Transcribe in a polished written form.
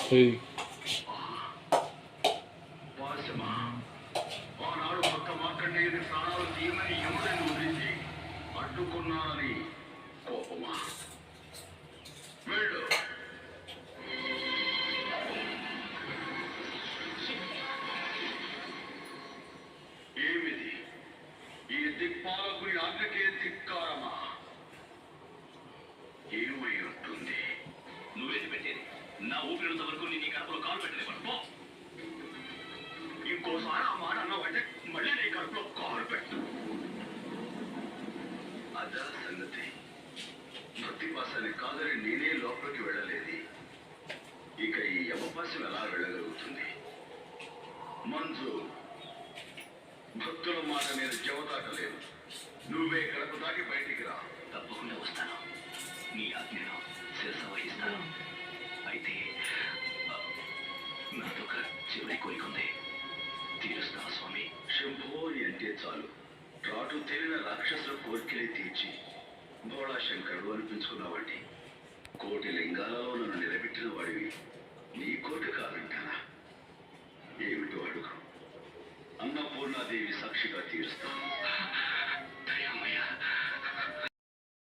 Hey. నువ్వేది పెట్టేది నా ఊపిరినంత వరకు నీ కడుపులో కాలు పెట్టలేవు. ఇంకోసారి ఆ మాట అన్నావంటే మళ్ళీ నీ కడుపులో కాలు పెట్టు. అదా సంగతి. భక్తిపాసాన్ని కాదని నేనే లోపలికి వెళ్ళలేదు. ఇక ఈ యమపాసం ఎలా వెళ్ళగలుగుతుంది? మంజు, భక్తుల మాట నేను చెవతాకలేను. నువ్వే గడప దాటి బయటికి రా. తప్పకుండా వస్తాను. నీ ఆజ్ఞను శిరస వహిస్తాను. అయితే నాదొక చివరి కోరికుంది, తీరుస్తాను స్వామి. శంభోని అంటే చాలు రాటు తేలిన రాక్షసుల కోరికలే తీర్చి భోళా శంకరుడు అనిపించుకున్నావండి. కోటి లింగాలలో నన్ను